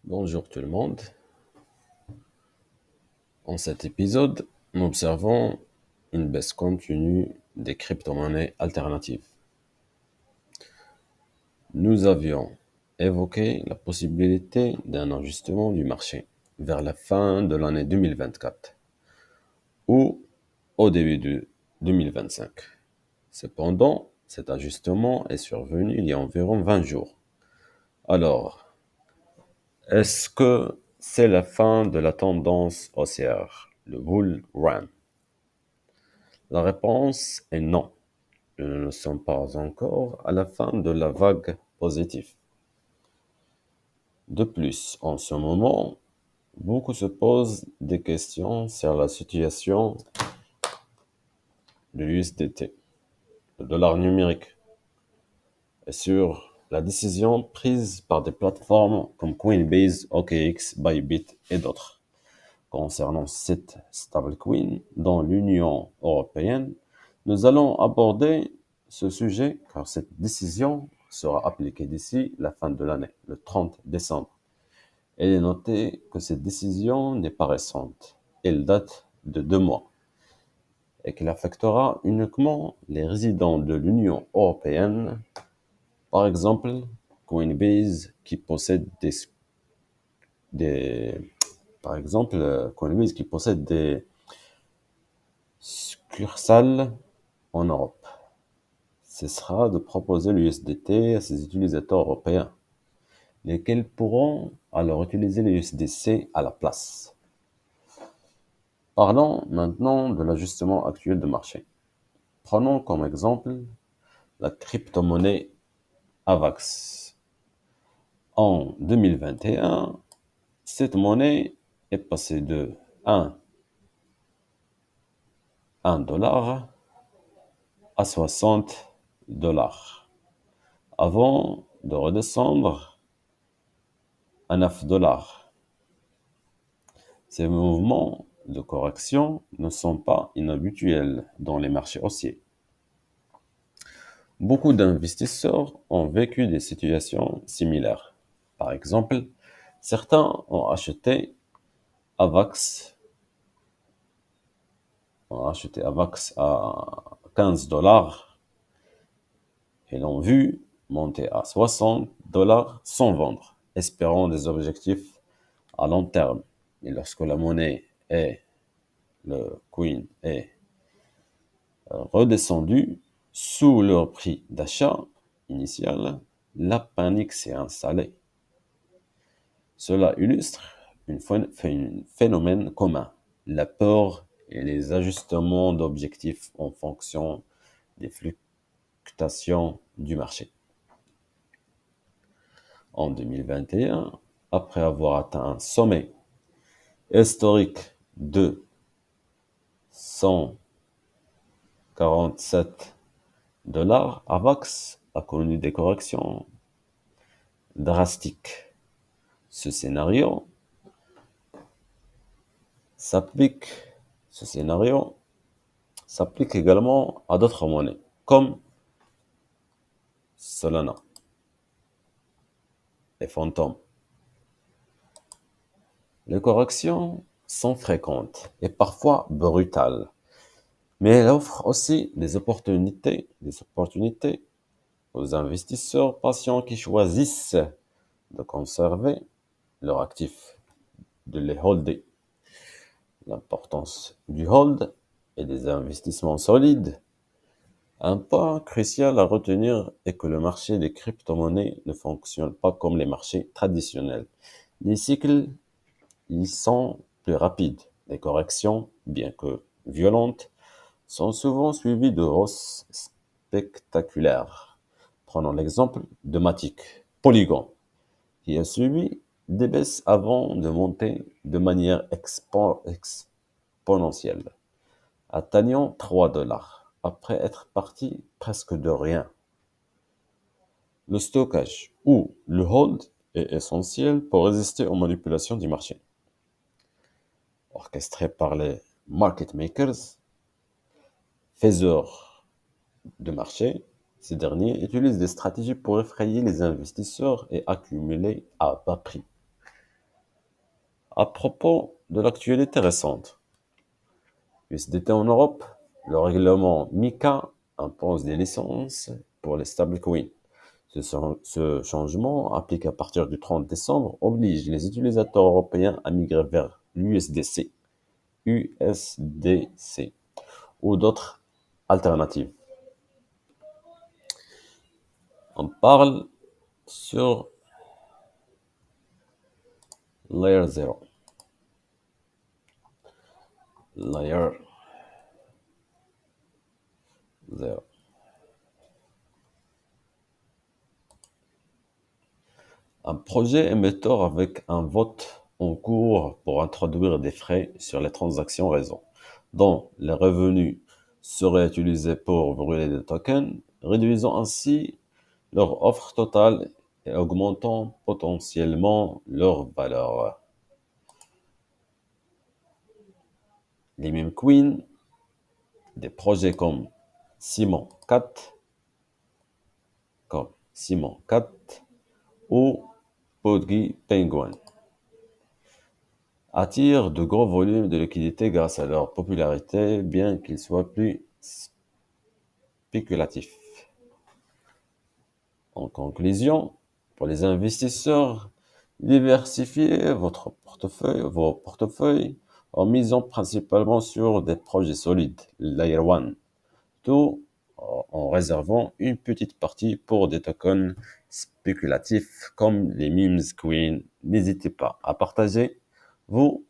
Bonjour tout le monde. En cet épisode, nous observons une baisse continue des crypto-monnaies alternatives. Nous avions évoqué la possibilité d'un ajustement du marché vers la fin de l'année 2024 ou au début de 2025. Cependant, cet ajustement est survenu il y a environ 20 jours. Alors, est-ce que c'est la fin de la tendance haussière, le bull run? La réponse est non. Nous ne sommes pas encore à la fin de la vague positive. De plus, en ce moment, beaucoup se posent des questions sur la situation de l'USDT, le dollar numérique, et sur la décision prise par des plateformes comme Coinbase, OKX, Bybit et d'autres concernant cette stablecoin dans l'Union européenne. Nous allons aborder ce sujet car cette décision sera appliquée d'ici la fin de l'année, le 30 décembre. Il est noté que cette décision n'est pas récente. Elle date de 2 mois et qu'elle affectera uniquement les résidents de l'Union européenne. Par exemple, Coinbase qui possède Coinbase qui possède des succursales en Europe cessera de proposer l'USDT à ses utilisateurs européens, lesquels pourront alors utiliser l'USDC à la place. Parlons maintenant de l'ajustement actuel de marché. Prenons comme exemple la crypto-monnaie AVAX. En 2021, cette monnaie est passée de 1 dollar à 60 dollars, avant de redescendre à 9 dollars. Ces mouvements de correction ne sont pas inhabituels dans les marchés haussiers. Beaucoup d'investisseurs ont vécu des situations similaires. Par exemple, certains ont acheté AVAX à 15 dollars et l'ont vu monter à 60 dollars sans vendre, espérant des objectifs à long terme. Et lorsque la monnaie et le coin est redescendu sous leur prix d'achat initial, la panique s'est installée. Cela illustre un phénomène commun, la peur et les ajustements d'objectifs en fonction des fluctuations du marché. En 2021, après avoir atteint un sommet historique de 147 dollars, AVAX a connu des corrections drastiques. Ce scénario s'applique également à d'autres monnaies, comme Solana et Phantom. Les corrections sont fréquentes et parfois brutales, mais elles offrent aussi des opportunités aux investisseurs patients qui choisissent de conserver leurs actifs, de les holder. L'importance du hold et des investissements solides. Un point crucial à retenir est que le marché des crypto-monnaies ne fonctionne pas comme les marchés traditionnels. Les cycles y sont plus rapides. Les corrections, bien que violentes, sont souvent suivies de hausses spectaculaires. Prenons l'exemple de Matic, Polygon, qui a subi des baisses avant de monter de manière exponentielle, atteignant 3 dollars, après être parti presque de rien. Le stockage ou le hold est essentiel pour résister aux manipulations du marché. Orchestré par les market makers, faiseurs de marché, ces derniers utilisent des stratégies pour effrayer les investisseurs et accumuler à bas prix. À propos de l'actualité récente, USDT en Europe, le règlement MiCA impose des licences pour les stablecoins. Ce changement, appliqué à partir du 30 décembre, oblige les utilisateurs européens à migrer vers l'USDC ou d'autres alternatives. On parle sur Layer 0. Layer 0. Un projet émetteur avec un vote en cours pour introduire des frais sur les transactions réseau, dont les revenus seraient utilisés pour brûler des tokens, réduisant ainsi leur offre totale et augmentant potentiellement leur valeur. Les meme queens, des projets Simon 4, comme Simon 4 ou Podgy Penguin, attirent de gros volumes de liquidités grâce à leur popularité, bien qu'ils soient plus spéculatifs. En conclusion, pour les investisseurs, diversifiez vos portefeuilles en misant principalement sur des projets solides, Layer 1, tout en réservant une petite partie pour des tokens spéculatifs comme les memes queen. N'hésitez pas à partager vos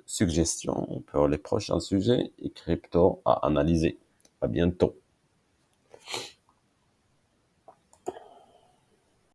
suggestions pour les prochains sujets et crypto à analyser. À bientôt.